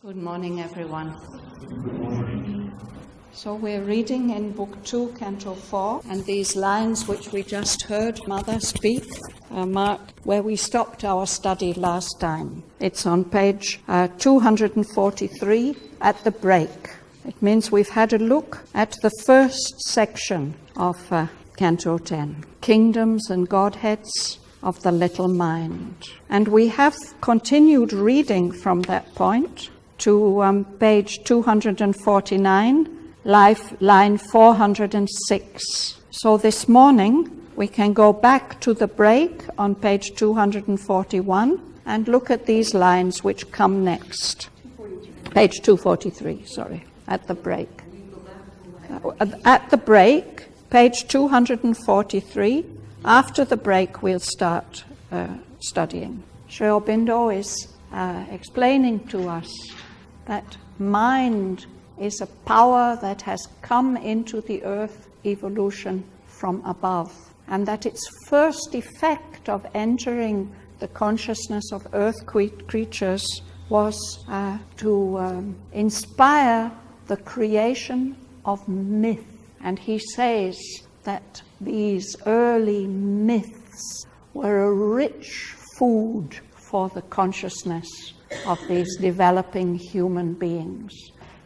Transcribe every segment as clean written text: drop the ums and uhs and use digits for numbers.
Good morning, everyone. Good morning. So we're reading in Book 2, Canto 4, and these lines which we just heard Mother speak mark where we stopped our study last time. It's on page 243 at the break. It means we've had a look at the first section of Canto 10, Kingdoms and Godheads of the Little Mind. And we have continued reading from that point to page 249, line 406. So this morning we can go back to the break on page 241 and look at these lines which come next. Page 243, sorry, at the break. At the break, page 243, after the break we'll start studying. Sri Aurobindo is explaining to us that mind is a power that has come into the earth evolution from above, and that its first effect of entering the consciousness of earth creatures was to inspire the creation of myth. And he says that these early myths were a rich food for the consciousness of these developing human beings.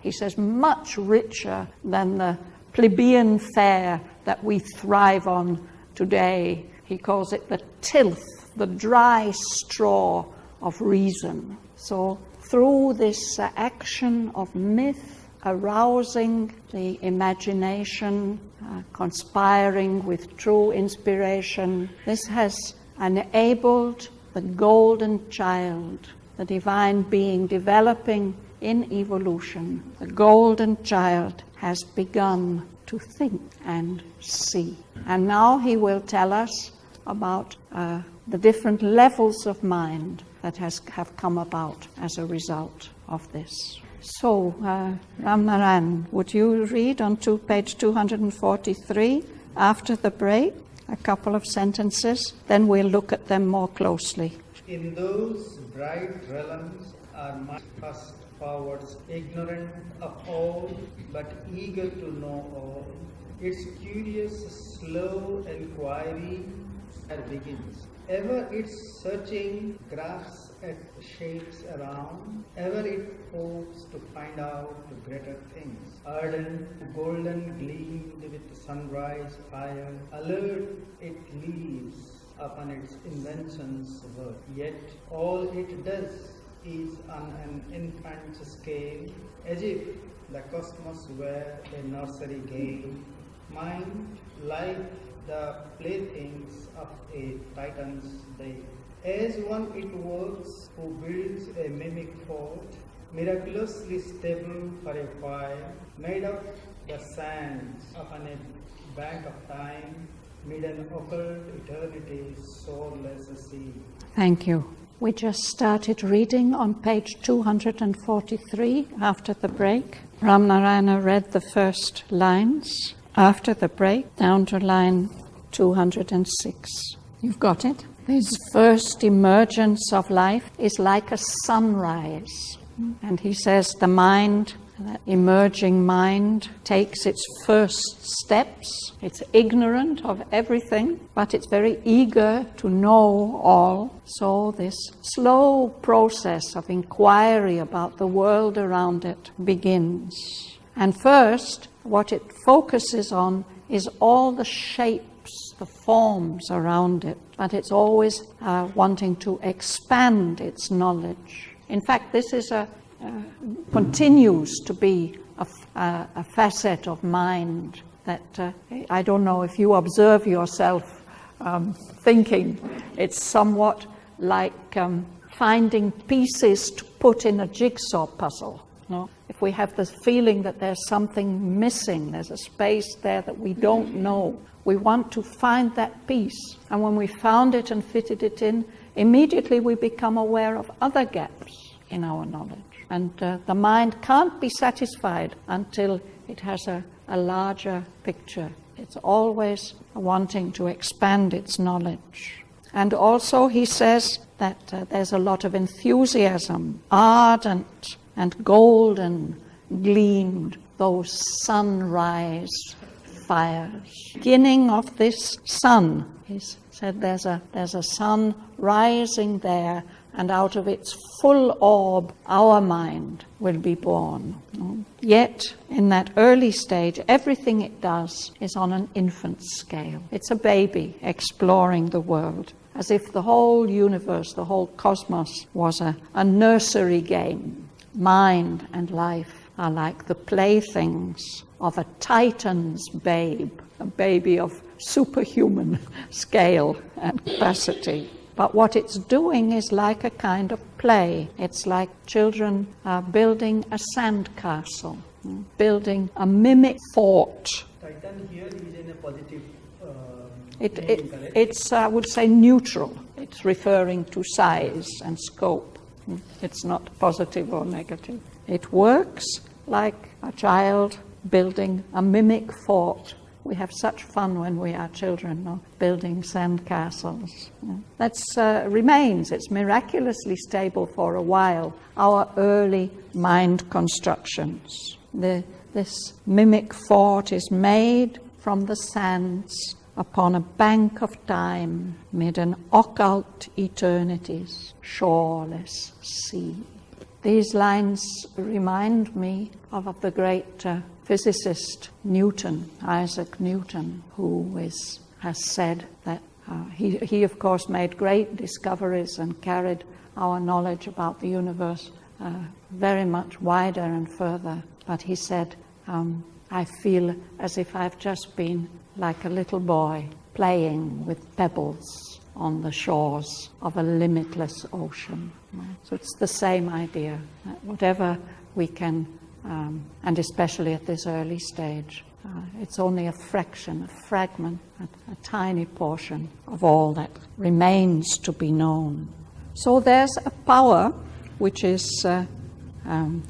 He says much richer than the plebeian fare that we thrive on today. He calls it the tilth, the dry straw of reason. So through this action of myth, arousing the imagination, conspiring with true inspiration, this has enabled the golden child, the divine being developing in evolution. The golden child has begun to think and see. And now he will tell us about the different levels of mind that have come about as a result of this. So, Ramnaran, would you read on to page 243 after the break? A couple of sentences, then we'll look at them more closely. In those bright realms our mind thrust forwards, ignorant of all, but eager to know all. Its curious, slow enquiry begins. Ever its searching grasps at shapes around, ever it hopes to find out the greater things. Ardent, golden-gleamed with sunrise fire, alert it leaves upon its invention's work. Yet all it does is on an infant scale, as if the cosmos were a nursery game. Mind, like the playthings of a titan's day. As one it works who builds a mimic fort, miraculously stable for a while, made of the sands upon a bank of time, mid an occult eternity, shoreless sea. Thank you. We just started reading on page 243 after the break. Ramnarayana read the first lines after the break down to line 206. You've got it? This first emergence of life is like a sunrise. And he says the mind, that emerging mind, takes its first steps. It's ignorant of everything, but it's very eager to know all. So this slow process of inquiry about the world around it begins. And first, what it focuses on is all the shapes, the forms around it, but it's always wanting to expand its knowledge. In fact, this is continues to be a facet of mind that I don't know if you observe yourself thinking. It's somewhat like finding pieces to put in a jigsaw puzzle. No? If we have the feeling that there's something missing, there's a space there that we don't know, we want to find that piece. And when we found it and fitted it in, immediately we become aware of other gaps in our knowledge. And the mind can't be satisfied until it has a larger picture. It's always wanting to expand its knowledge. And also he says that there's a lot of enthusiasm, ardent and golden gleamed those sunrise fires. Beginning of this sun, he said, there's a sun rising there, and out of its full orb, our mind will be born. Yet, in that early stage, everything it does is on an infant scale. It's a baby exploring the world, as if the whole universe, the whole cosmos, was a nursery game. Mind and life are like the playthings of a titan's babe, a baby of superhuman scale and capacity. But what it's doing is like a kind of play. It's like children are building a sandcastle, building a mimic fort. Titan here is in a positive It's, I would say, neutral. It's referring to size and scope. It's not positive or negative. It works like a child building a mimic fort. We have such fun when we are children, no? Building sandcastles. That remains. It's miraculously stable for a while. Our early mind constructions. This mimic fort is made from the sands upon a bank of time, mid an occult eternity's shoreless sea. These lines remind me of the great physicist Newton, Isaac Newton, who has said that he of course made great discoveries and carried our knowledge about the universe very much wider and further. But he said, I feel as if I've just been like a little boy playing with pebbles on the shores of a limitless ocean. So it's the same idea, that whatever we can, and especially at this early stage, it's only a fraction, a fragment, a tiny portion of all that remains to be known. So there's a power which is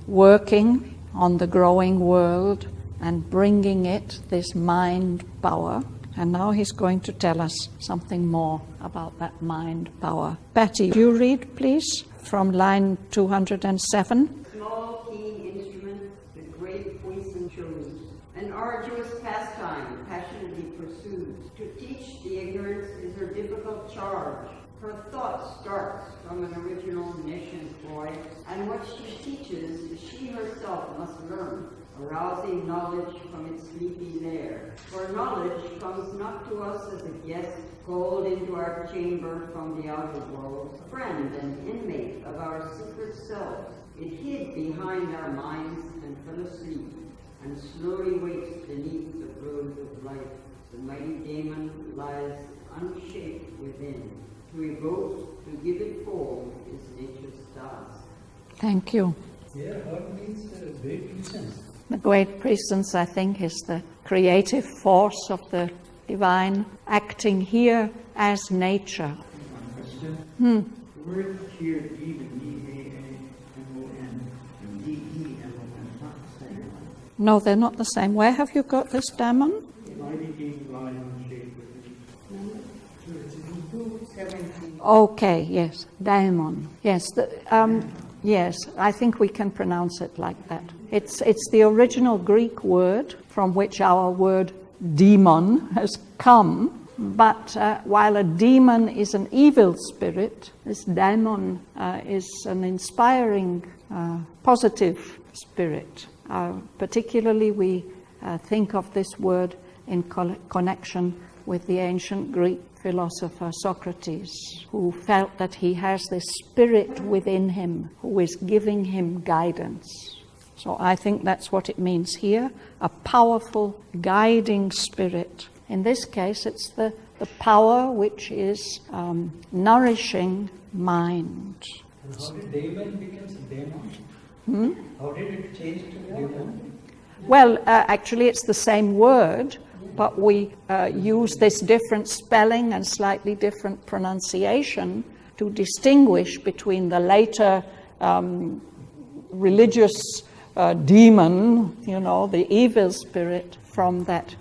working on the growing world and bringing it this mind power. And now he's going to tell us something more about that mind power. Patty, do you read, please, from line 207? Small key instrument with great Puissance chose, an arduous pastime passionately pursued. To teach the ignorance is her difficult charge. Her thought starts from an original nescient voice, and what she teaches, she herself must learn, arousing knowledge from its sleepy lair. For knowledge comes not to us as a guest called into our chamber from the outer world, a friend and inmate of our secret selves. It hid behind our minds and fell asleep, and slowly wakes beneath the road of life. The mighty daemon lies unshaped within. To evoke, to give it form, is nature's task. Thank you. Yeah, what means great Puissance? The great Puissance, I think, is the creative force of the divine, acting here as nature. One question. The word here, even, E-A-A-M-O-N, and D-E-M-O-N, not the same. No, they're not the same. Where have you got this daemon? Mighty king lies unshaped within. Okay, yes, daemon. Yes, yes, I think we can pronounce it like that. It's the original Greek word from which our word demon has come. But while a demon is an evil spirit, this daemon is an inspiring, positive spirit. Particularly, we think of this word in connection with the ancient Greek philosopher Socrates, who felt that he has this spirit within him who is giving him guidance. So I think that's what it means here, a powerful guiding spirit. In this case, it's the power which is nourishing mind. And how did daemon becomes daemon? How did it change to daemon? Well, actually, it's the same word, but we use this different spelling and slightly different pronunciation to distinguish between the later religious demon, the evil spirit, from that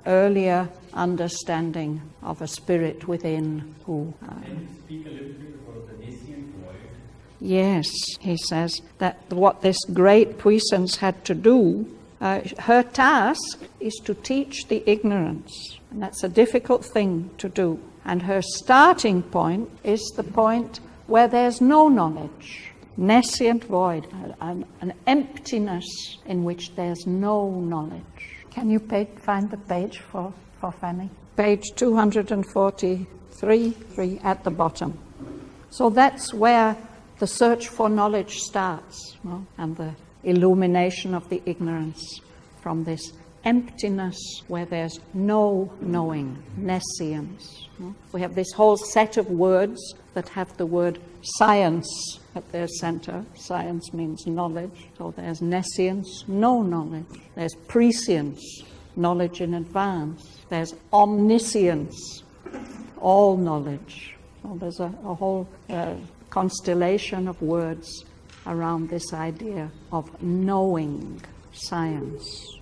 earlier understanding of a spirit within who... Can you speak a little bit about the nescient void? Yes, he says that what this great Puissance had to do, her task is to teach the ignorance. And that's a difficult thing to do. And her starting point is the point where there's no knowledge. Nescient void, an emptiness in which there's no knowledge. Can you find the page for Fanny? Page 243 at the bottom. So that's where the search for knowledge starts, no? And the illumination of the ignorance from this emptiness where there's no knowing, nescience. No? We have this whole set of words that have the word science at their center. Science means knowledge. So there's nescience, no knowledge. There's prescience, knowledge in advance. There's omniscience, all knowledge. So there's a whole constellation of words around this idea of knowing science.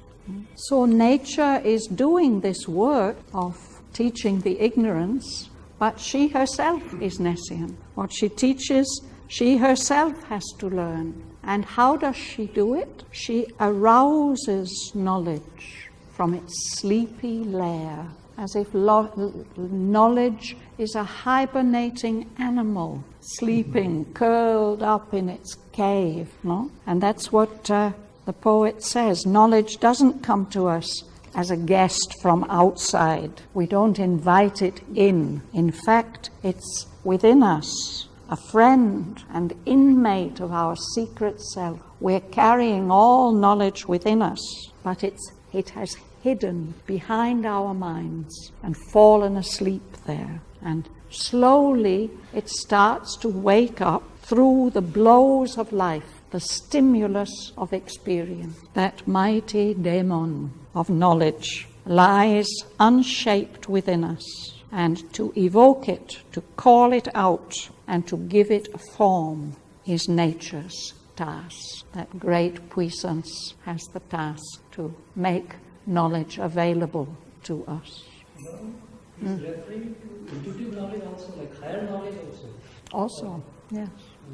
So nature is doing this work of teaching the ignorance, but she herself is nescient. What she teaches, she herself has to learn. And how does she do it? She arouses knowledge from its sleepy lair, as if knowledge is a hibernating animal, sleeping, curled up in its cave. No? And that's what the poet says. Knowledge doesn't come to us as a guest from outside. We don't invite it in. In fact, it's within us, a friend and inmate of our secret self. We're carrying all knowledge within us, but it has hidden behind our minds and fallen asleep there. And slowly it starts to wake up through the blows of life, the stimulus of experience. That mighty daemon of knowledge lies unshaped within us, and to evoke it, to call it out, and to give it a form is nature's task. That great Puissance has the task to make knowledge available to us. He's referring to intuitive knowledge also, like higher knowledge also. Also, yes.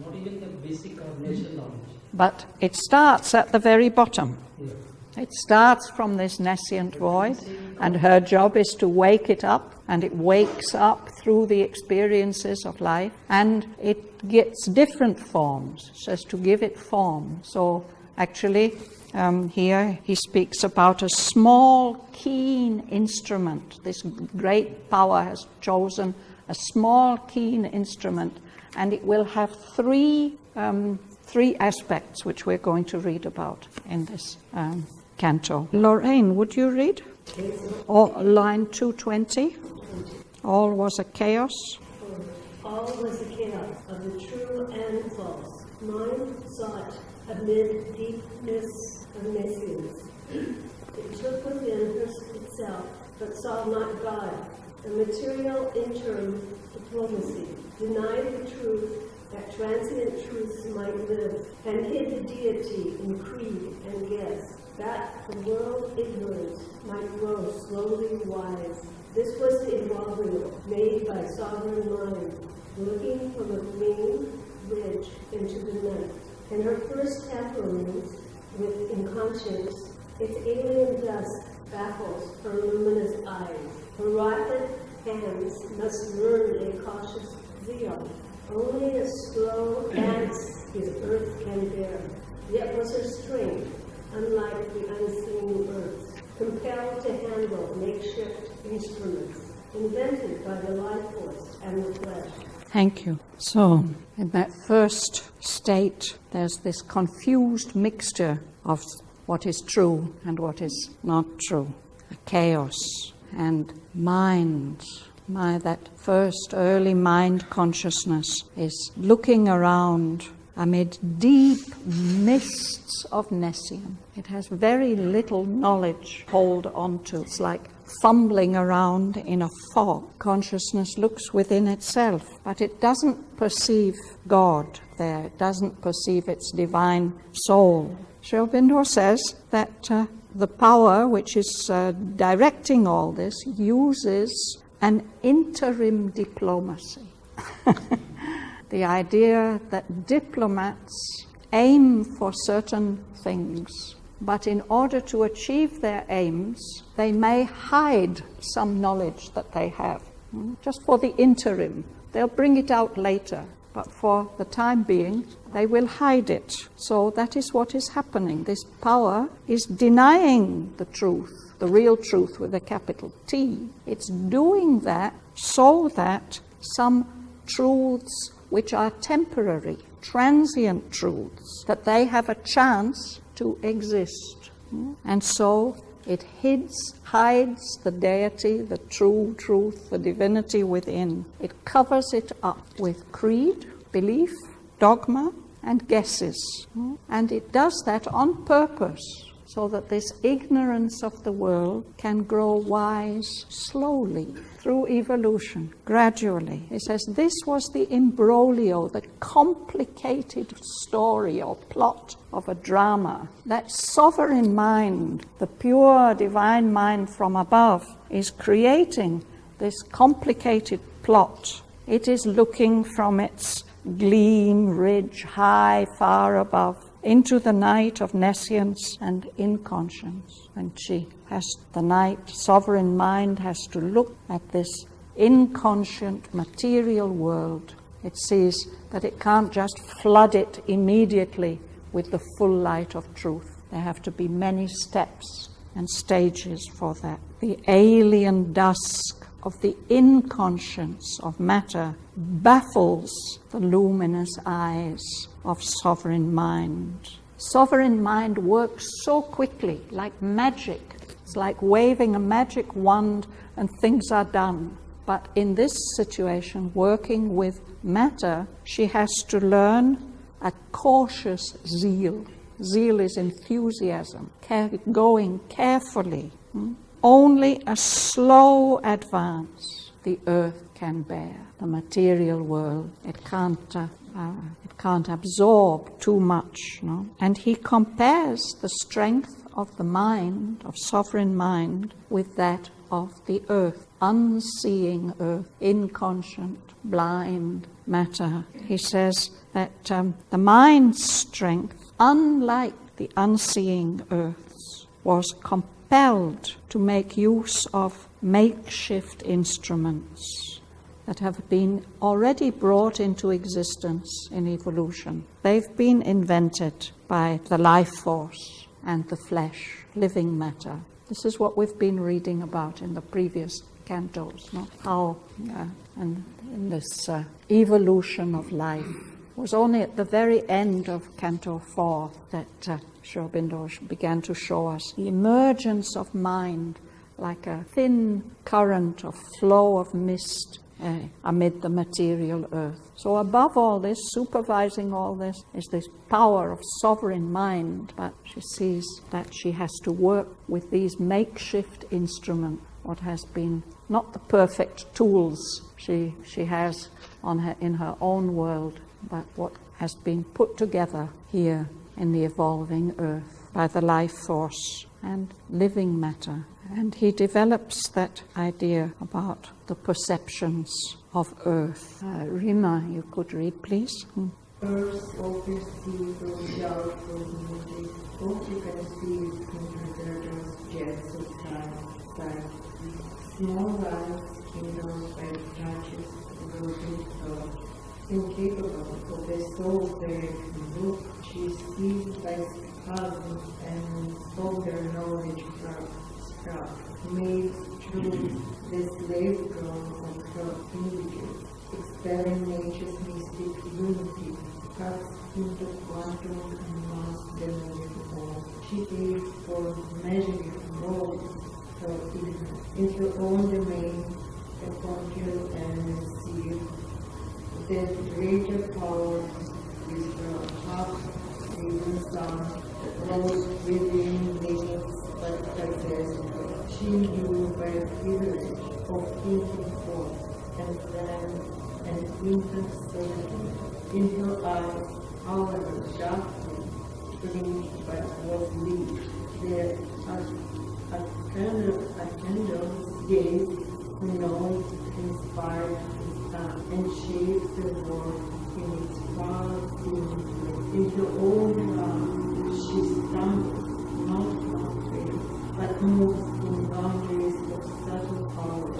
Not even the basic cognition knowledge. But it starts at the very bottom. Yeah. It starts from this nescient void, and her job is to wake it up, and it wakes up through the experiences of life, and it gets different forms, so as to give it form. So actually, here he speaks about a small, keen instrument. This great power has chosen a small, keen instrument, and it will have three aspects which we're going to read about in this canto. Lorraine, would you read? Line 220. All was a chaos. All was a chaos of the true and false. Mind sought amid deepness of nescience. It took within itself, but saw not God. The material interim diplomacy denied the truth that transient truths might live, and hid the deity in creed and guess, that the world ignorant might grow slowly wise. This was the immobile made by sovereign mind, looking from a green ridge into the night. And her first temperament, with inconscience, its alien dust baffles her luminous eyes. Her rapid hands must learn a cautious zeal. Only a slow dance his earth can bear. Yet was her strength, unlike the unseen earth, compelled to handle makeshift instruments, invented by the life force and the flesh. Thank you. So, in that first state, there's this confused mixture of what is true and what is not true. A chaos and mind. That first early mind consciousness is looking around amid deep mists of nescience. It has very little knowledge to hold on to. It's like fumbling around in a fog. Consciousness looks within itself, but it doesn't perceive God there. It doesn't perceive its divine soul. Aurobindo says that the power which is directing all this uses an interim diplomacy. The the idea that diplomats aim for certain things, but in order to achieve their aims, they may hide some knowledge that they have, just for the interim. They'll bring it out later, but for the time being, they will hide it. So that is what is happening. This power is denying the truth, the real truth with a capital T. It's doing that so that some truths which are temporary, transient truths, that they have a chance to exist. And so it hides the deity, the true truth, the divinity within. It covers it up with creed, belief, dogma, and guesses. And it does that on purpose, so that this ignorance of the world can grow wise slowly through evolution, gradually. He says this was the imbroglio, the complicated story or plot of a drama. That sovereign mind, the pure divine mind from above, is creating this complicated plot. It is looking from its gleam ridge high, far above, into the night of nescience and inconscience. When the night, sovereign mind, has to look at this inconscient material world, it sees that it can't just flood it immediately with the full light of truth. There have to be many steps and stages for that. The alien dusk of the inconscience of matter baffles the luminous eyes of sovereign mind. Sovereign mind works so quickly, like magic. It's like waving a magic wand and things are done. But in this situation, working with matter, she has to learn a cautious zeal. Zeal is enthusiasm, going carefully. Only a slow advance the earth can bear. The material world, it can't absorb too much. No? And he compares the strength of the mind, of sovereign mind, with that of the earth, unseeing earth, inconscient, blind matter. He says that the mind's strength, unlike the unseeing earth's, was compelled to make use of makeshift instruments that have been already brought into existence in evolution. They've been invented by the life force and the flesh, living matter. This is what we've been reading about in the previous cantos, no? How and in this evolution of life. It was only at the very end of Canto 4 that Aurobindo'S began to show us the emergence of mind like a thin current of flow of mist amid the material earth. So above all this, supervising all this, is this power of sovereign mind. But she sees that she has to work with these makeshift instruments, what has been not the perfect tools she has in her own world, but what has been put together here in the evolving earth by the life force and living matter. And he develops that idea about the perceptions of earth. Rima, you could read, please. Earth offers you those doubtful images. What you can see is interpreted jets of time. Small lights kindled by touches of broken thought. Incapable of the soul there to look, she sees by spasms and solder knowledge scrap, made through the slave grown of her images, expelling nature's mystic unity, cuts into quantum and mass demonstrating all. She gave for measuring all her ignorance. In her own domain, a conquer and receive the greater power is her half-even son, rose within limits but possessed. She knew by a privilege of thinking forth and then an infant certainty. In her eyes, however darkly blinked but was lit, there a candle's gaze, who knows, inspired and shaped the world in its far into all around. She stumbles, not halfway, but moves in boundaries of subtle power,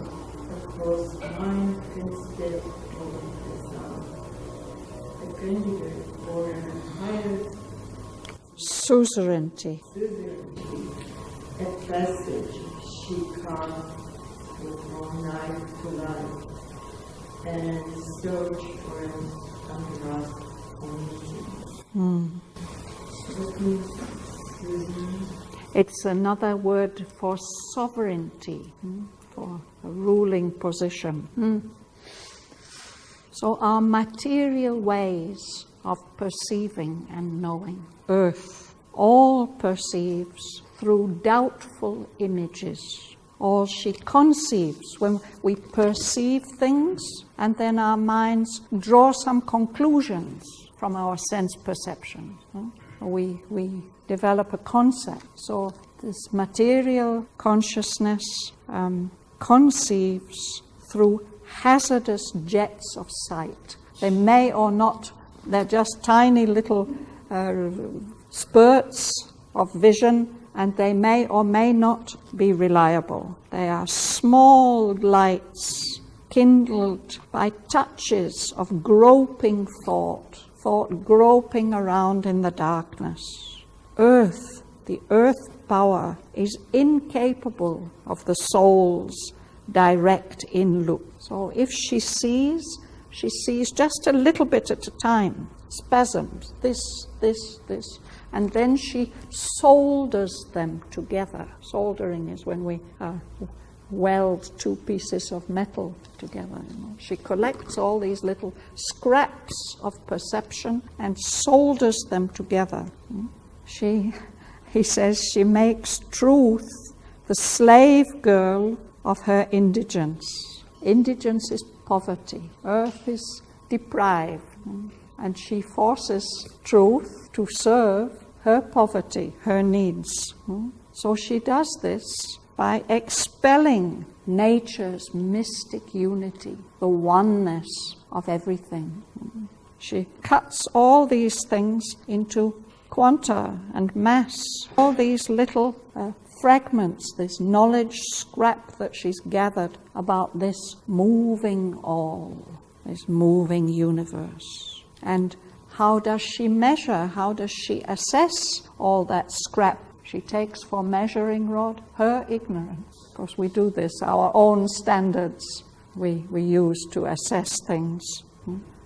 across mind and step over herself. A candidate for a higher suzerainty. A passage she carved from life to life, and search for an unrust It's another word for sovereignty, for a ruling position. So our material ways of perceiving and knowing, earth, all perceives through doubtful images. All she conceives when we perceive things, and then our minds draw some conclusions from our sense perception. We develop a concept. So this material consciousness conceives through hazardous jets of sight. They may or not, they're just tiny little spurts of vision, and they may or may not be reliable. They are small lights kindled by touches of groping thought groping around in the darkness. Earth, the earth power, is incapable of the soul's direct in-look. So if she sees just a little bit at a time, spasms, this, and then she solders them together. Soldering is when we weld two pieces of metal together. She collects all these little scraps of perception and solders them together. He says she makes truth the slave girl of her indigence. Indigence is poverty. Earth is deprived. And she forces truth to serve her poverty, her needs. So she does this by expelling nature's mystic unity, the oneness of everything. She cuts all these things into quanta and mass, all these little fragments, this knowledge scrap that she's gathered about this moving all, this moving universe. And how does she measure? How does she assess all that scrap? She takes for measuring rod her ignorance. Of course, we do this, our own standards we use to assess things.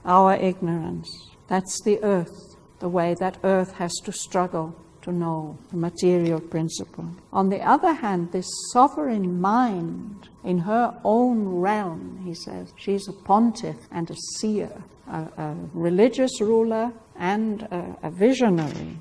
Our ignorance. That's the earth, the way that earth has to struggle to know the material principle. On the other hand, this sovereign mind in her own realm, he says, she's a pontiff and a seer, a religious ruler and a visionary,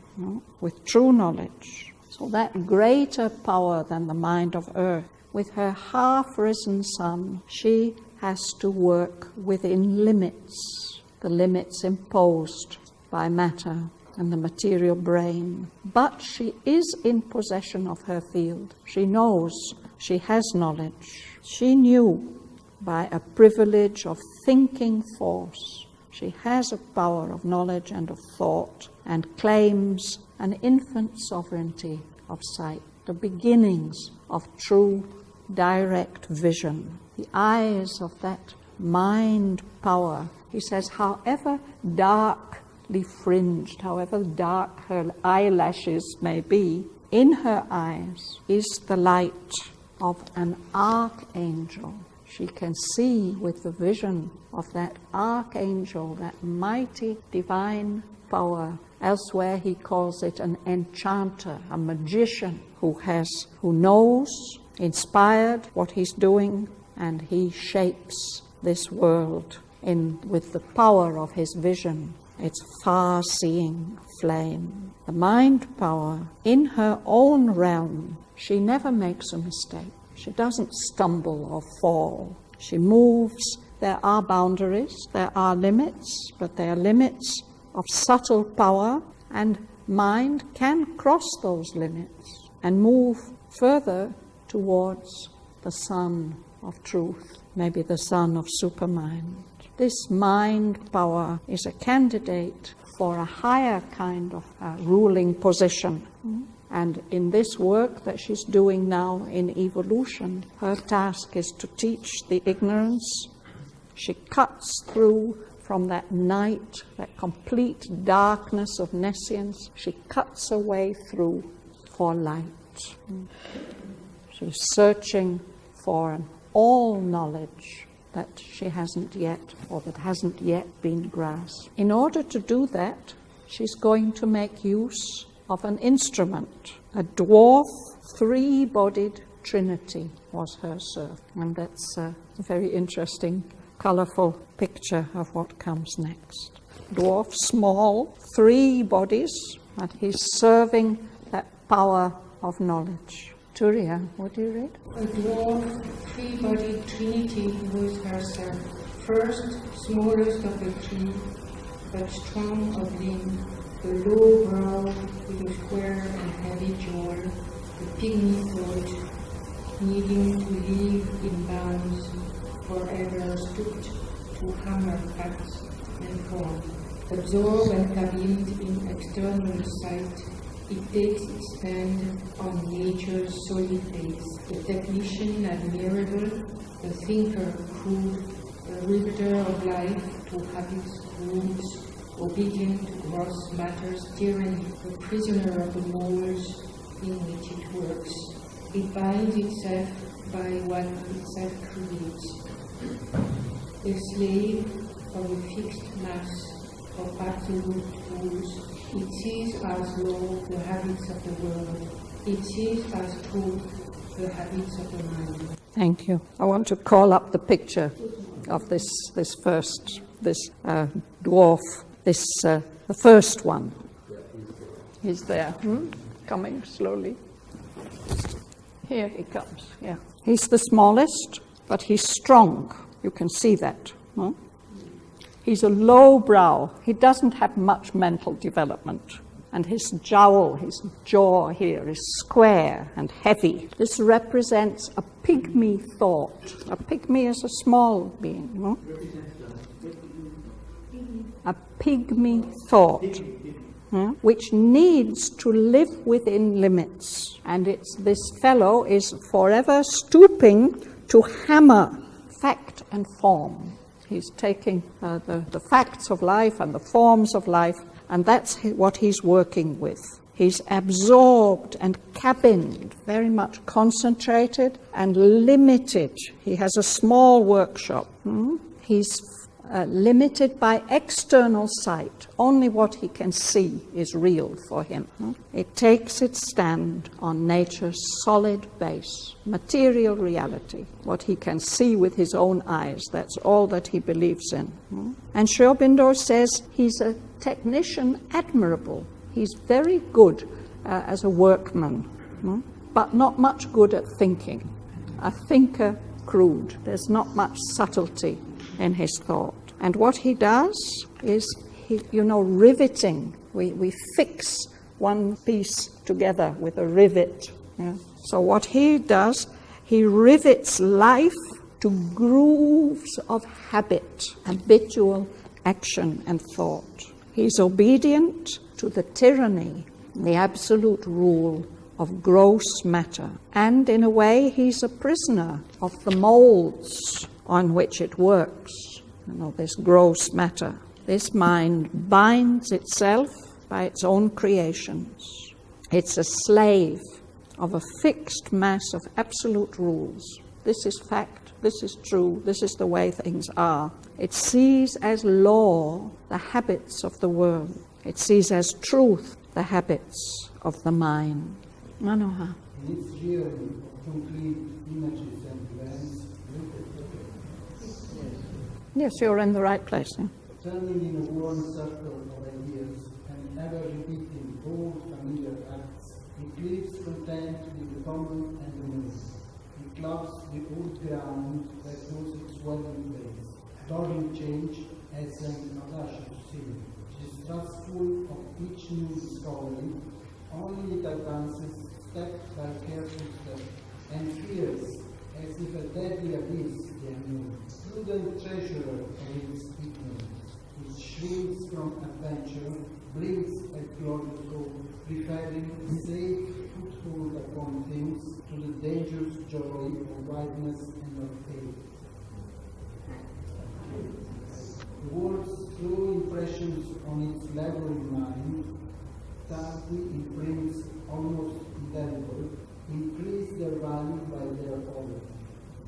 with true knowledge. So that greater power than the mind of earth, with her half-risen sun, she has to work within limits, the limits imposed by matter and the material brain. But she is in possession of her field. She knows, she has knowledge. She knew by a privilege of thinking force. She has a power of knowledge and of thought, and claims an infant sovereignty of sight, the beginnings of true direct vision, the eyes of that mind power. He says, however darkly fringed, however dark her eyelashes may be, in her eyes is the light of an archangel. She can see with the vision of that archangel, that mighty divine power. Elsewhere he calls it an enchanter, a magician who knows, inspired what he's doing, and he shapes this world with the power of his vision, its far-seeing flame. The mind power in her own realm, she never makes a mistake. She doesn't stumble or fall. She moves. There are boundaries, there are limits, but they are limits of subtle power, and mind can cross those limits and move further towards the sun of truth, maybe the sun of supermind. this mind power is a candidate for a higher kind of ruling position. And in this work that she's doing now in evolution, her task is to teach the ignorance. She cuts through from that night, that complete darkness of nescience. She cuts her way through for light. She's searching for an all knowledge that she hasn't yet, or that hasn't yet been grasped. In order to do that, she's going to make use of an instrument. A dwarf, three-bodied trinity was her serf. And that's a very interesting, colourful picture of what comes next. Dwarf, small, three bodies, and he's serving that power of knowledge. Turiya, what do you read? A dwarf, three-bodied trinity was herself. First, smallest of the three, but strong of limb, the low brow with a square and heavy jaw, the pygmy throat, needing to live in bounds, forever stooped to hammer facts and form. Absorbed and cabined in external sight, it takes its stand on nature's solid base. The technician admirable, the thinker crude, the riveter of life to habits, rules, obedient to gross matter's tyranny, the prisoner of the molds in which it works. It binds itself by what itself creates. The slave of a fixed mass of absolute rules, it sees as law the habits of the world. It sees as truth the habits of the mind. Thank you. I want to call up the picture of this dwarf. The first one. He's there, coming slowly. Here he comes, yeah. He's the smallest, but he's strong. You can see that. He's a low brow. He doesn't have much mental development. And his jowl, his jaw here is square and heavy. This represents a pygmy thought. A pygmy is a small being, a pygmy thought, which needs to live within limits. And this fellow is forever stooping to hammer fact and form. He's taking the facts of life and the forms of life, and that's what he's working with. He's absorbed and cabined, very much concentrated and limited. He has a small workshop. He's limited by external sight. Only what he can see is real for him. It takes its stand on nature's solid base, material reality, what he can see with his own eyes. That's all that he believes in. And Aurobindo'S says he's a technician admirable. He's very good as a workman, but not much good at thinking. A thinker crude. There's not much subtlety in his thought. And what he does is, riveting. We fix one piece together with a rivet. So what he does, he rivets life to grooves of habit, habitual action and thought. He's obedient to the tyranny, the absolute rule of gross matter. And in a way, he's a prisoner of the molds on which it works. This gross matter. This mind binds itself by its own creations. It's a slave of a fixed mass of absolute rules. This is fact, this is true, this is the way things are. It sees as law the habits of the world. It sees as truth the habits of the mind. Manohar. In its realm of complete images and plans, Yes, you're in the right place. Yeah? turning in a warm circle of ideas and ever repeating old familiar acts, it lives content with the common and the new. It loves the old ground that knows its dwelling place, adoring change as an audacious sin. She is trustful of each new discovery, only it advances step by careful step, and fears as if a deadly abyss the unknown. Prudent treasurer hates ignorance, which shrinks from adventure, brings a glorious hope, preferring safe foothold upon things to the dangerous joy of wideness and of faith. The world's true impressions on its laboring mind, darkly imprints almost indelible, increase their value by their quality.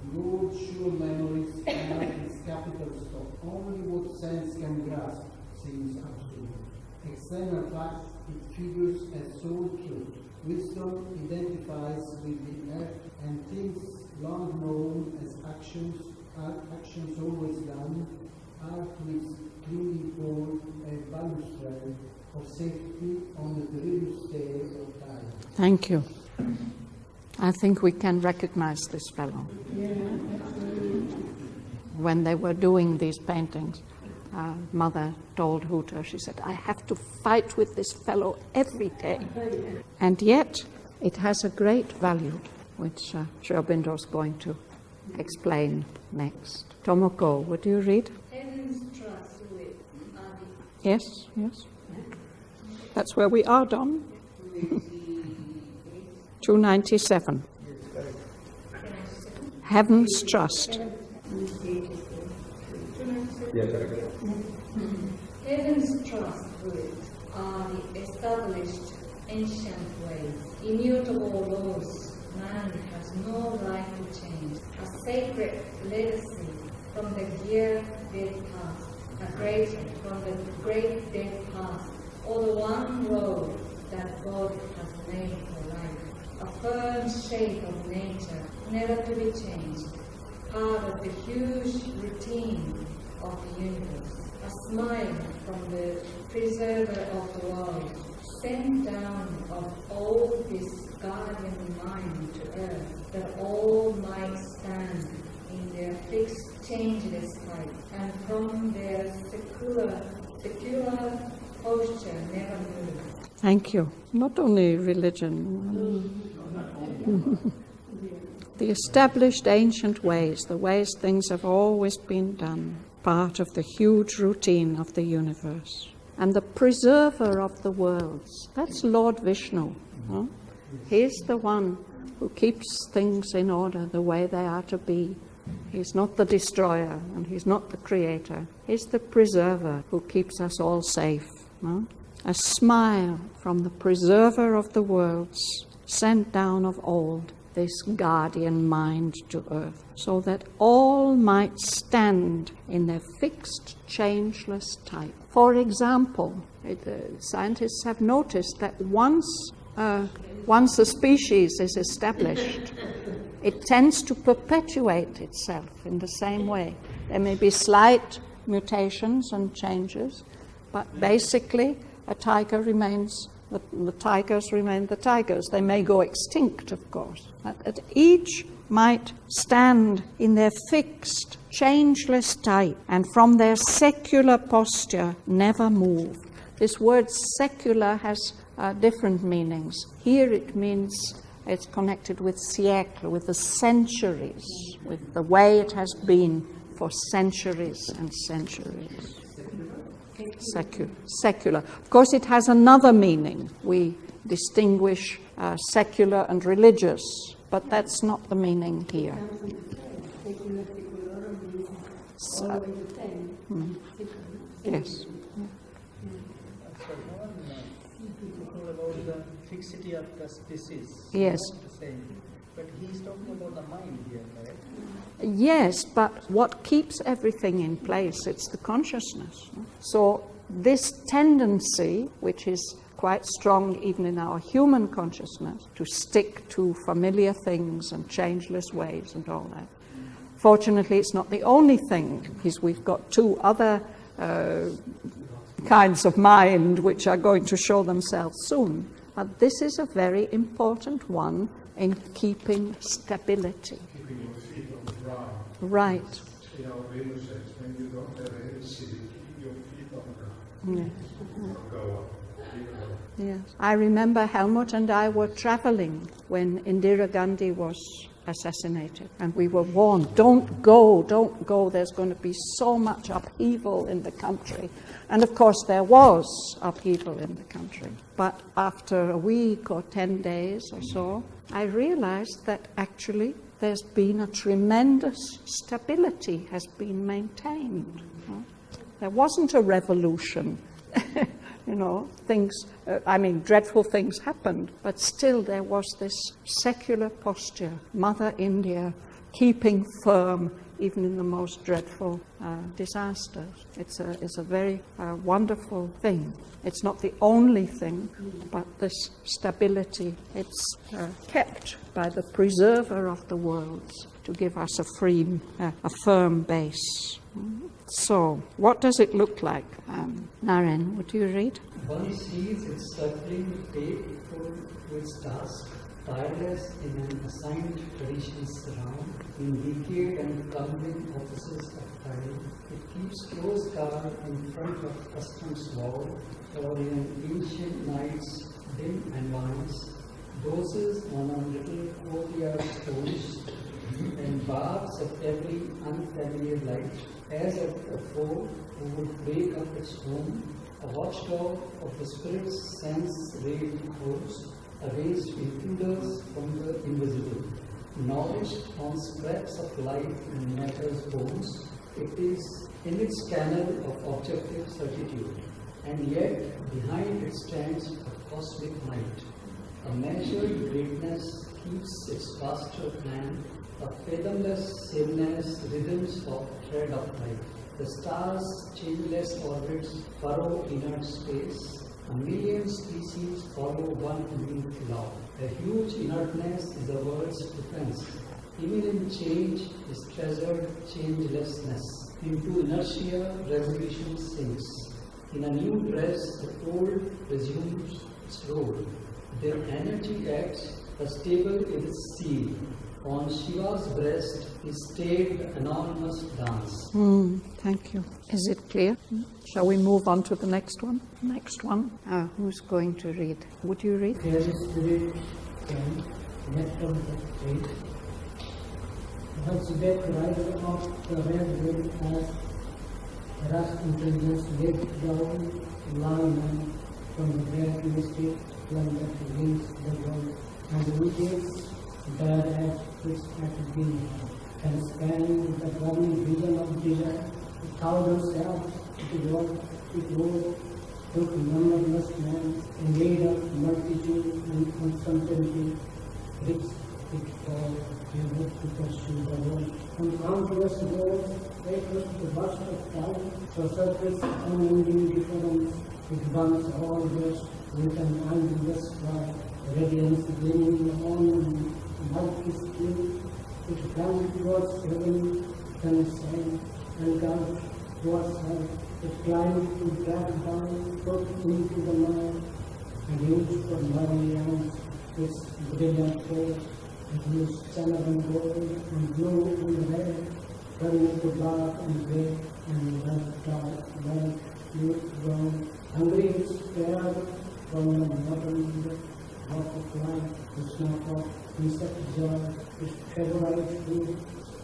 The world's sure memories are its capital stock. Only what sense can grasp seems absolute. External facts it figures as sole truth. Wisdom identifies with the earth and things long known as actions always done, are to its clinging hold a balustrade of safety on the perilous stair of time. Thank you. I think we can recognize this fellow. When they were doing these paintings, Mother told Hooter, she said, I have to fight with this fellow every day. And yet, it has a great value, which Aurobindo'S is going to explain next. Tomoko, would you read? Heaven's trust with Adi. Yes, yes. That's where we are, Don. 297. Heaven's trust. Heaven's trust with are the established ancient ways, immutable laws man has no right to change, a sacred legacy from the dear dead past, a great from the great dead past, or the one road that God has made for life, a firm shape of nature, never to be changed, part of the huge routine of the universe, a smile from the preserver of the world, sent down of all this guardian mind to earth, that all might stand in their fixed changeless type, and from their secular posture never move. Thank you. Not only religion. The established ancient ways, the ways things have always been done, part of the huge routine of the universe. And the preserver of the worlds, that's Lord Vishnu. Huh? He's the one who keeps things in order the way they are to be. He's not the destroyer and he's not the creator. He's the preserver who keeps us all safe. Huh? A smile from the preserver of the worlds, sent down of old, this guardian mind to earth, so that all might stand in their fixed, changeless type. For example, scientists have noticed that once a species is established, it tends to perpetuate itself in the same way. There may be slight mutations and changes, but basically a tiger remains, the tigers remain the tigers. They may go extinct, of course, but that each might stand in their fixed, changeless type, and from their secular posture never move. This word secular has different meanings. Here it means it's connected with siècle, with the centuries, with the way it has been for centuries and centuries. Secular. Of course, it has another meaning. We distinguish secular and religious, but that's not the meaning here. Yes. About the fixity of the species. Yes. But he's talking about the mind here, right? Yes, but what keeps everything in place, it's the consciousness. So this tendency, which is quite strong even in our human consciousness, to stick to familiar things and changeless ways and all that. Fortunately, it's not the only thing, because we've got two other kinds of mind which are going to show themselves soon. But this is a very important one in keeping stability. Keeping your feet on the ground. Right. In our English sense, when you don't have a heavy city, keep your feet on the ground. Yes. Or go up. Yes. I remember Helmut and I were traveling when Indira Gandhi was assassinated. And we were warned, don't go, there's going to be so much upheaval in the country. And of course there was upheaval in the country. But after a week or 10 days or so, I realized that actually there's been a tremendous stability has been maintained. There wasn't a revolution. Dreadful things happened, but still there was this secular posture, Mother India keeping firm even in the most dreadful disasters. It's a very wonderful thing. It's not the only thing, but this stability, it's kept by the preserver of the worlds to give us a firm base. So, what does it look like? Naren, would you read? One sees it circling faithful to its task, tireless in an assigned tradition's round, in decayed and crumbling offices of time. It keeps close guard in front of custom's wall, or in an ancient night's dim environs, doses on a little courtyard stones, and barbs at every unfamiliar light, as at a foe who would break up its home, a watchdog of the spirit's sense-raved host, erased intruders from the invisible. Knowledge on scraps of life and matter's bones, it is in its canal of objective certitude, and yet behind it stands a cosmic night. A measured greatness keeps its vaster plan, a fathomless sameness rhythms of thread of life. The stars' changeless orbits furrow inert space. A million species follow one unique law. A huge inertness is the world's defense. Imminent change is treasured changelessness. Into inertia, revolution sinks. In a new dress, the old resumes its role. Their energy acts, the stable is its seal. On Shiva's breast is stayed the anonymous dance. Thank you. Is it clear? Shall we move on to the next one? Next one. Who's going to read? Would you read? There is spirit can left of the faith. Hunchback rider of the red wind has rushed intelligence left down line from the great mystic one that leaves the world and rooted bad as which had been, and spanning the burning vision of desire, 1,000 selves it was took numberless men, and made of multitude and uncertainty, which it for able to pursue the world. On countless roads, they took the burst of time, so surface unending difference, it burns all this with an endless fire, radiance gleaming on multi-skin, it climbed towards heaven, then sank, and God towards her, it climbed to drag down, put into the mire, and used for Marianne's its brilliant face, it used summer and gold, and blue and red, turning to dark and gray, and left dark, light, youth brown, hungry its prayer from the bottom of life, the snap of insect joy, its favorite food,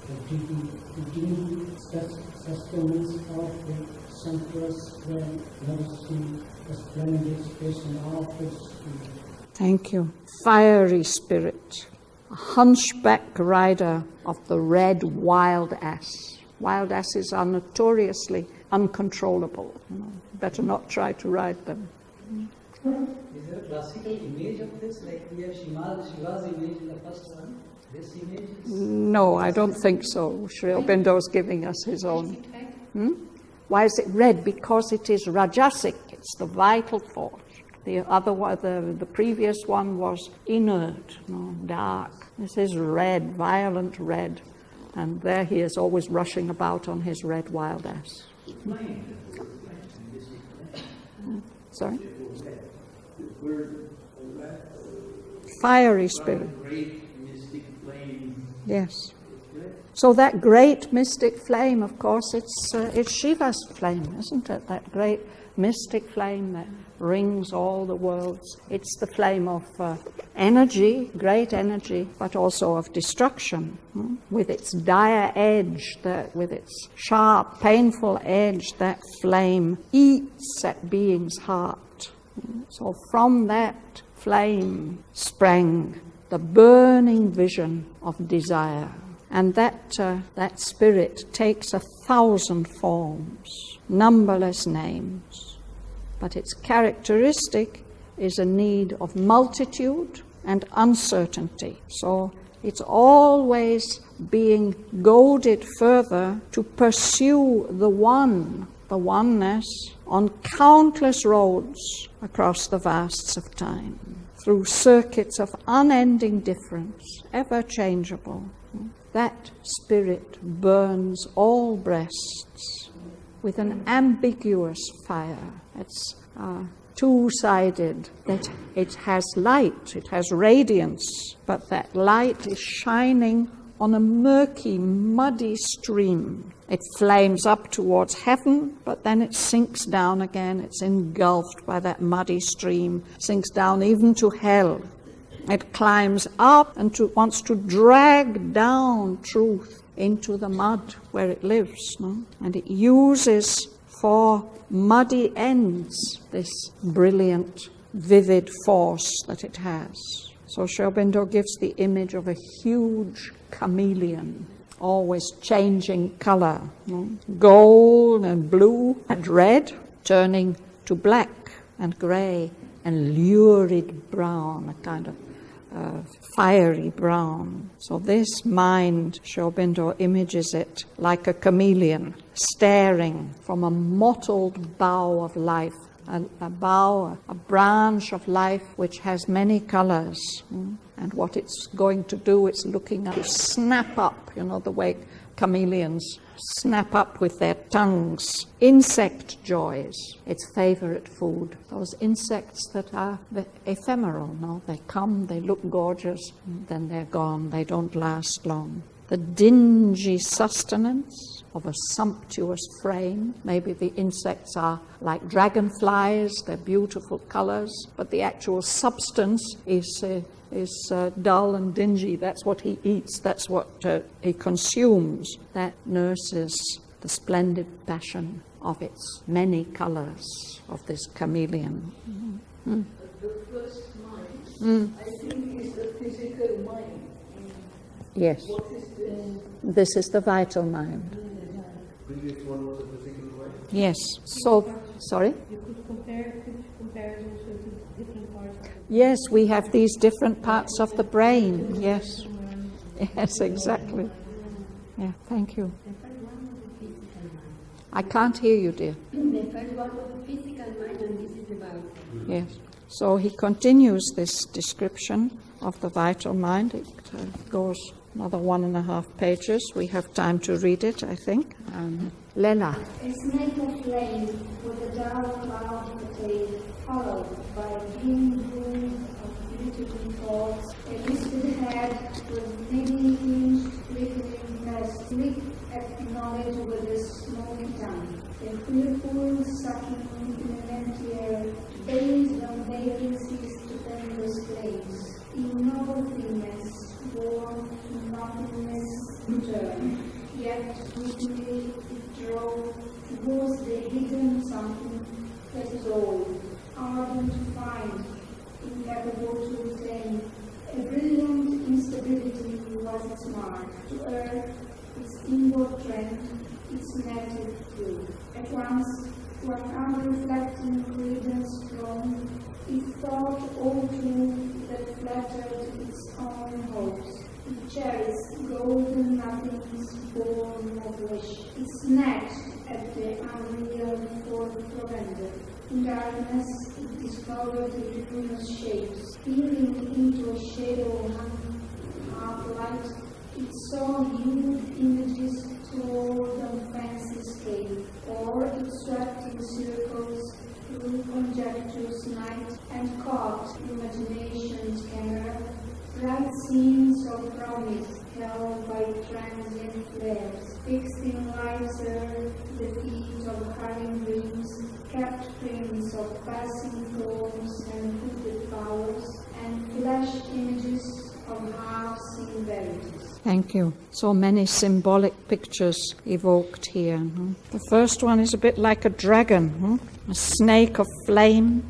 the deep sustenance of the sumptuous friend, nourishing the splendid space of its feet. Thank you. Fiery spirit, a hunchback rider of the red wild ass. Wild asses are notoriously uncontrollable. Better not try to ride them. Is there a classical image of this, like we have Shiva's image in the first one? This image is... No, I don't think so. Sri Aurobindo'S giving us his own. Why is it red? Because it is rajasic. It's the vital force. The other one, the previous one was inert, dark. This is red, violent red. And there he is always rushing about on his red wild ass. Sorry? Fiery spirit. Great mystic flame. Yes. So that great mystic flame, of course, it's Shiva's flame, isn't it? That great mystic flame that rings all the worlds. It's the flame of energy, great energy, but also of destruction. With its dire edge, with its sharp, painful edge, that flame eats at being's heart. So from that flame sprang the burning vision of desire. And that spirit takes 1,000 forms, numberless names. But its characteristic is a need of multitude and uncertainty. So it's always being goaded further to pursue the one, the oneness, on countless roads across the vasts of time, through circuits of unending difference, ever changeable. That spirit burns all breasts with an ambiguous fire. It's two-sided, that it has light, it has radiance, but that light is shining on a murky, muddy stream. It flames up towards heaven, but then it sinks down again. It's engulfed by that muddy stream, sinks down even to hell. It climbs up and wants to drag down truth into the mud where it lives. No? And it uses for muddy ends this brilliant, vivid force that it has. So Sri Aurobindo gives the image of a huge chameleon, always changing color, gold and blue and red, turning to black and gray and lurid brown, a kind of fiery brown. So this mind, Sri Aurobindo images it like a chameleon staring from a mottled bough of life, a bough, a branch of life which has many colors. And what it's going to do, it's looking to snap up, the way chameleons snap up with their tongues. Insect joys, its favorite food. Those insects that are ephemeral, no? They come, they look gorgeous, then they're gone, they don't last long. The dingy sustenance of a sumptuous frame. Maybe the insects are like dragonflies, they're beautiful colors, but the actual substance is dull and dingy. That's what he eats, that's what he consumes. That nurses the splendid passion of its many colors, of this chameleon. The first mind, I think, is the physical mind. Yes. What is this? This is the vital mind. Previous one was the physical mind? Yes. So, sorry? You could compare it also to different parts of the brain. Yes, we have these different parts of the brain. Yes. Yes, exactly. Yeah, thank you. I can't hear you, dear. The first one was the physical mind, and this is the vital. Yes. So he continues this description of the vital mind. It goes another 1.5 pages. We have time to read it, I think. Lela. A snake of flame with a dark cloud of a tail, followed by a dim broom of beautiful thoughts, a listed head with many-hinged flickering breast, licked at knowledge with a smoky tongue, a fearful sucking in an empty air, based on vacancies stupendous flames, in nothingness, born to nothingness return, yet quickly it drove towards the hidden something that is old, ardent to find, incapable to retain. A brilliant instability was its mark, to earth its inward trend, its native truth. At once, to an unreflecting credence thrown, it thought all truth that flattered its own hopes. It cherished golden nothings born of wish. It snatched at the unreal for surrender. In darkness, it discovered luminous shapes. Peering into a shadow half-light, it saw hued images toward on fancy's cave, or it swept in circles through conjecture's night and caught imagination's camera, bright scenes of promise held by transient flares, fixed in life's earth the feet of hurrying dreams, kept prints of passing thorns and hooded flowers, and flash images of half-seen verities. Thank you. So many symbolic pictures evoked here. The first one is a bit like a dragon, a snake of flame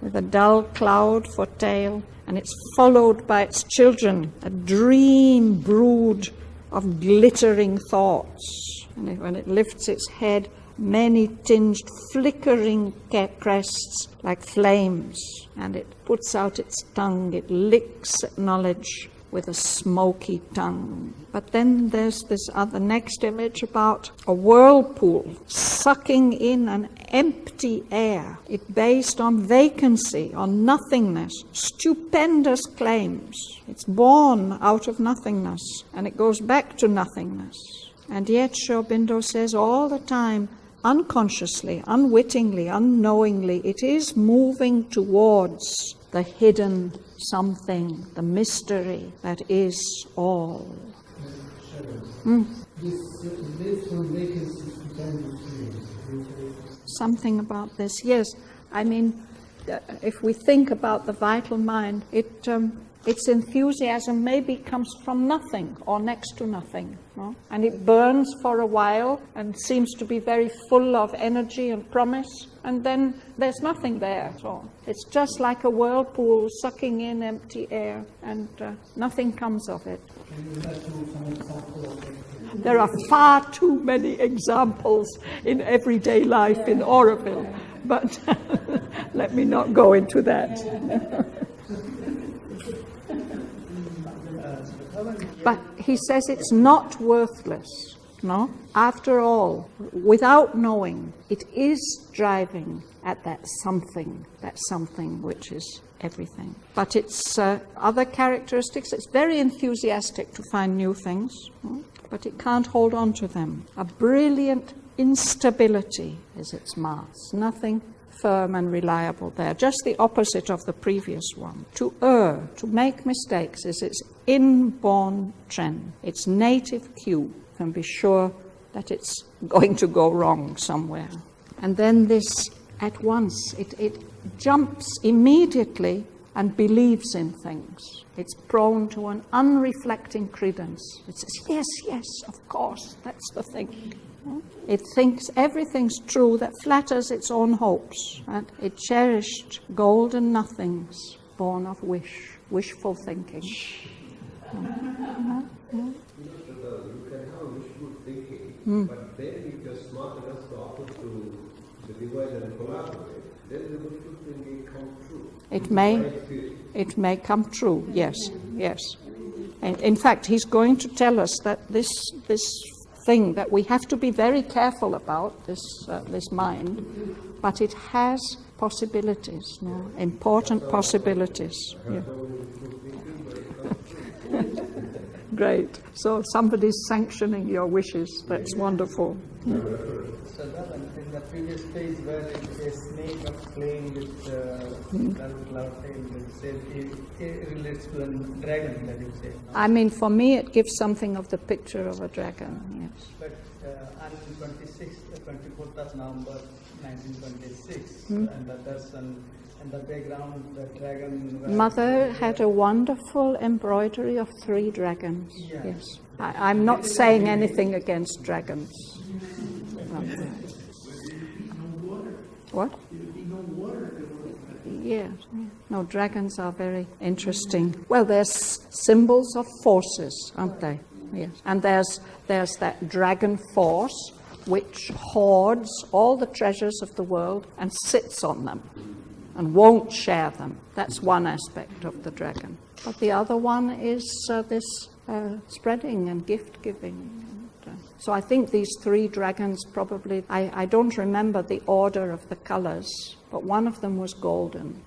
with a dull cloud for tail, and it's followed by its children, a dream brood of glittering thoughts. And when it lifts its head, many tinged, flickering crests like flames, and it puts out its tongue, it licks at knowledge with a smoky tongue. But then there's this other next image about a whirlpool sucking in an empty air. It based on vacancy, on nothingness, stupendous claims. It's born out of nothingness, and it goes back to nothingness. And yet Aurobindo says all the time, unconsciously, unwittingly, unknowingly, it is moving towards the hidden something, the mystery that is all. Something about this, yes. I mean, if we think about the vital mind, its enthusiasm maybe comes from nothing or next to nothing. No? And it burns for a while and seems to be very full of energy and promise, and then there's nothing there. So it's just like a whirlpool sucking in empty air, and nothing comes of it. There are far too many examples in everyday life in Auroville, but let me not go into that. But he says it's not worthless, no? After all, without knowing, it is driving at that something which is everything. But its other characteristics, it's very enthusiastic to find new things, no? But it can't hold on to them. A brilliant instability is its mass, nothing firm and reliable there, just the opposite of the previous one. To err, to make mistakes, is its inborn trend, its native cue. Can be sure that it's going to go wrong somewhere. And then this, at once, it jumps immediately and believes in things. It's prone to an unreflecting credence. It says, yes, yes, of course, that's the thing. It thinks everything's true that flatters its own hopes. And it cherished golden nothings born of wishful thinking. You can have wishful thinking, but then if you're smart enough to offer to the divine and collaborate, then the wishful thinking comes true. It may come true, yes, yes. And in fact, he's going to tell us that this thing that we have to be very careful about, this mind, but it has possibilities, no? Important possibilities. Yeah. Great. So somebody's sanctioning your wishes. That's wonderful. So that in the previous page where a snake of flame with cloud it relates to a dragon, that you say. I mean, for me, it gives something of the picture of a dragon. Yes. But on 24th of November 1926, and that's in the background, the dragon. Mother had a wonderful embroidery of 3 dragons. Yeah. Yes. I'm not saying anything against dragons. No. What? Yes. No, dragons are very interesting. Well, they're symbols of forces, aren't they? Yes. And there's that dragon force which hoards all the treasures of the world and sits on them and won't share them. That's one aspect of the dragon. But the other one is this spreading and gift-giving. So I think these 3 dragons probably, I don't remember the order of the colors, but one of them was golden,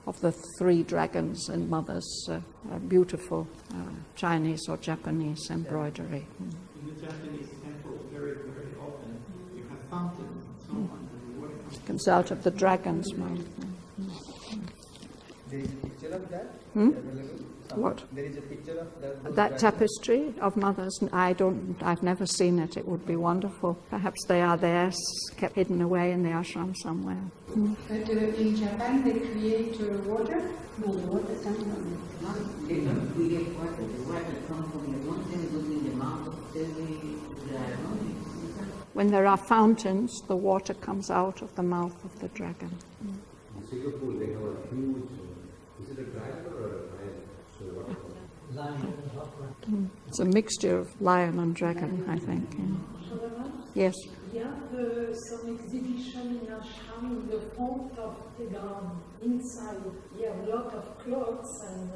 of the 3 dragons in Mother's beautiful Chinese or Japanese embroidery. In the Japanese temple, very, very often, you have fountains and so on, and the water comes out of the dragon's mouth. The picture of that? What? There is a picture of those That dragons. tapestry of mothers, I've never seen it. It would be wonderful. Perhaps they are there, kept hidden away in the ashram somewhere. But in Japan they create water? No, the water comes from They don't create water. The water comes from the mountain, goes in the mouth of the dragon. When there are fountains, the water comes out of the mouth of the dragon. In Singapore, they have a huge, is it a dragon or a lion? So what? Lion. It's a mixture of lion and dragon, I think. Yeah. Yes. Il y a some exhibition in ashram in the front of the ground. Inside, you have a lot of clothes and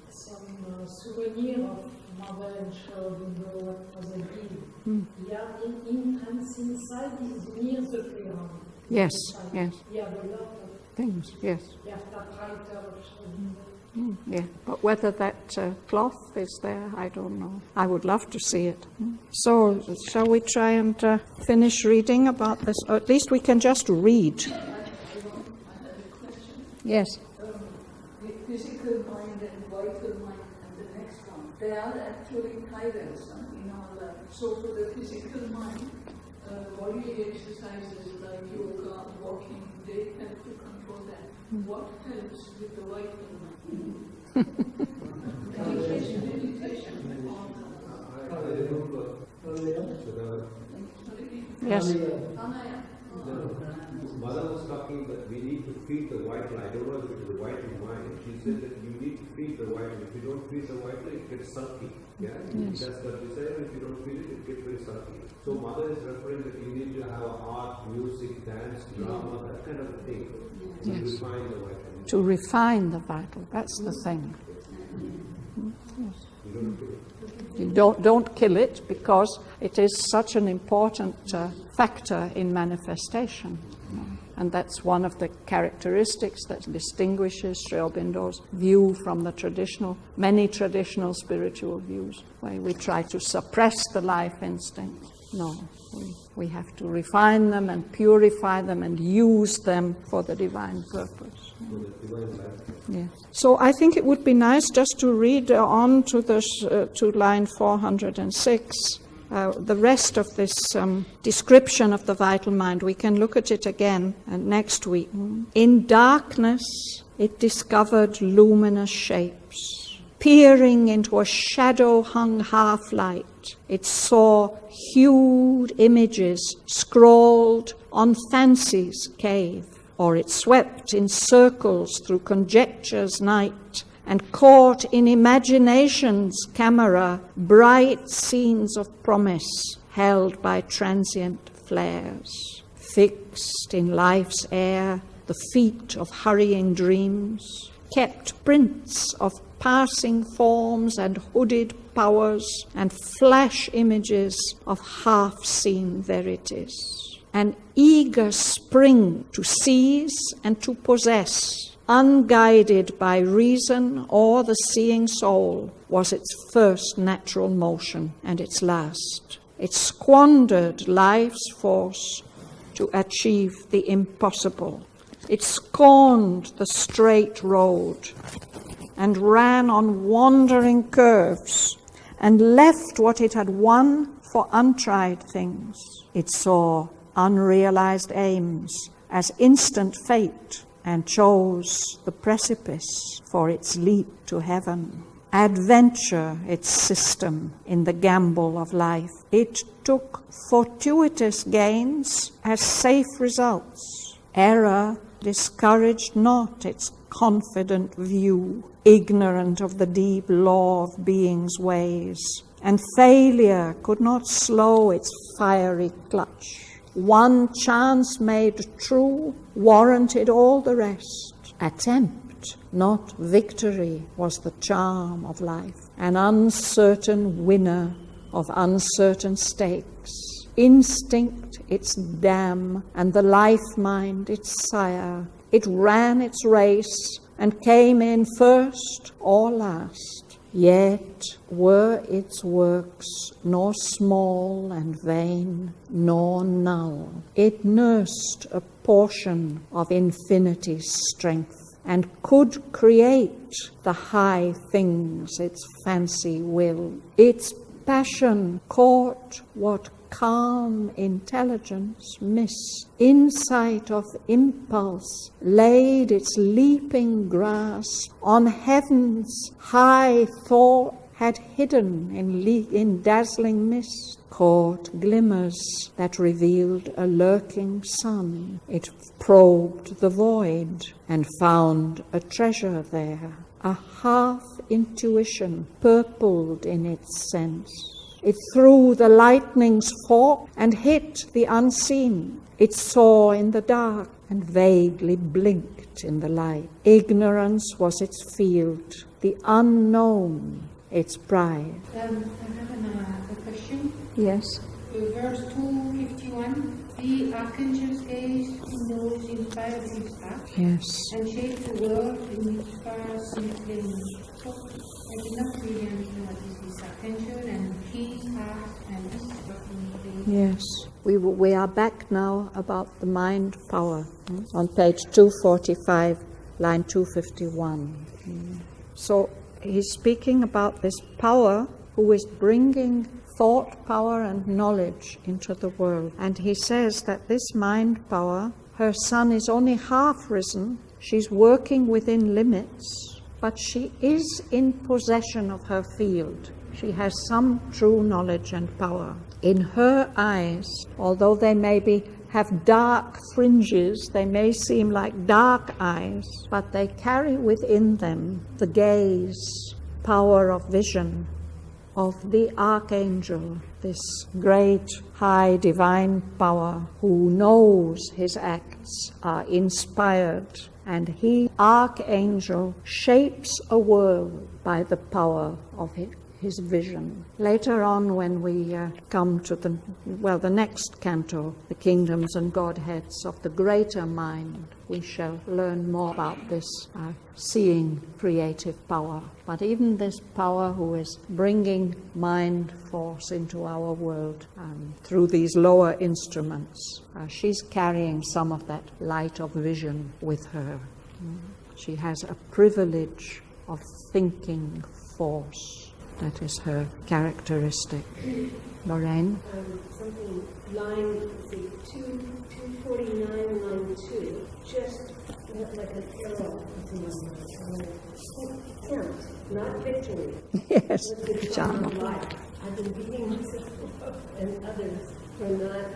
some souvenir of Mother and Shraddhavan, what was a gift. Il y a an entrance inside is near the ground. Yes, Inside. yes. You have a lot of Things, yes. you have typewriter of Shraddhavan. Yeah, but whether that cloth is there, I don't know. I would love to see it. So, shall we try and finish reading about this? Or at least we can just read. Yes. The physical mind and vital mind and the next one, they are actually tyrants in our life. So for the physical mind, body exercises like yoga, walking, they help to control that. What helps with the vital mind? Meditation. Yes. Mother was talking that we need to feed the vital. I don't know if it is the vital mind. She said that you need to feed the vital. If you don't feed the vital, it gets sulky. Yeah? Yes. That's the desire. If you don't feed it, it gets very sulky. So mother is referring that you need to have art, music, dance, drama, that kind of thing. To Yes. refine the vital. To refine the vital, that's the thing. Yes. You don't kill it because it is such an important factor in manifestation. And that's one of the characteristics that distinguishes Sri Aurobindo's view from the many traditional spiritual views, where we try to suppress the life instinct. No, we have to refine them and purify them and use them for the divine purpose. Yes. So I think it would be nice just to read on to to line 406. The rest of this description of the vital mind, we can look at it again next week. In darkness, it discovered luminous shapes. Peering into a shadow-hung half-light, it saw hued images scrawled on fancy's cave, or it swept in circles through conjecture's night, and caught in imagination's camera bright scenes of promise held by transient flares. Fixed in life's air, the feet of hurrying dreams kept prints of passing forms and hooded powers and flash images of half-seen verities. An eager spring to seize and to possess, unguided by reason or the seeing soul, was its first natural motion and its last. It squandered life's force to achieve the impossible. It scorned the straight road and ran on wandering curves and left what it had won for untried things. It saw unrealized aims as instant fate and chose the precipice for its leap to heaven. Adventure its system in the gamble of life. It took fortuitous gains as safe results. Error discouraged not its confident view, ignorant of the deep law of being's ways, and failure could not slow its fiery clutch. One chance made true warranted all the rest. Attempt, not victory, was the charm of life, an uncertain winner of uncertain stakes. Instinct its dam, and the life-mind its sire. It ran its race, and came in first or last. Yet were its works nor small and vain, nor null. It nursed a portion of infinity's strength, and could create the high things its fancy will. Its passion caught what calm intelligence miss. Insight of impulse laid its leaping grasp on heaven's high thought, had hidden in dazzling mist, caught glimmers that revealed a lurking sun. It probed the void and found a treasure there, a half-intuition purpled in its sense. It threw the lightning's fork and hit the unseen. It saw in the dark and vaguely blinked in the light. Ignorance was its field, the unknown its pride. I have a question. Yes. Verse 251. The archangel's gaze knows inspired his heart. Yes. And shaped the world in which stars flame. So I did not really understand what is this archangel and his heart and what he. Yes. We are back now about the mind power on page 245, line 251. So he's speaking about this power who is bringing thought, power, and knowledge into the world. And he says that this mind power, her sun is only half risen. She's working within limits, but she is in possession of her field. She has some true knowledge and power. In her eyes, although they have dark fringes, they may seem like dark eyes, but they carry within them the gaze, power of vision of the archangel, this great high divine power who knows his acts are inspired, and he, archangel, shapes a world by the power of his vision. Later on, when we come to the next canto, the kingdoms and godheads of the greater mind, we shall learn more about this seeing creative power. But even this power who is bringing mind force into our world through these lower instruments, she's carrying some of that light of vision with her. She has a privilege of thinking force. That is her characteristic. Lorraine? Something, line 249, line 2, just like an arrow. Attempt, not victory. Yes, John. I've been beating myself up and others for not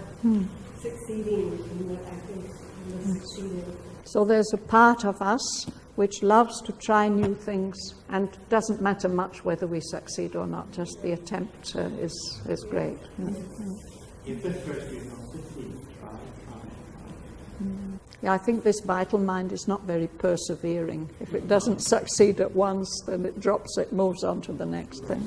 succeeding in what I think I must succeed in. So there's a part of us which loves to try new things, and doesn't matter much whether we succeed or not, just the attempt is great. If at first we don't succeed, try. Yeah, I think this vital mind is not very persevering. If it doesn't succeed at once, then it drops it, moves on to the next thing.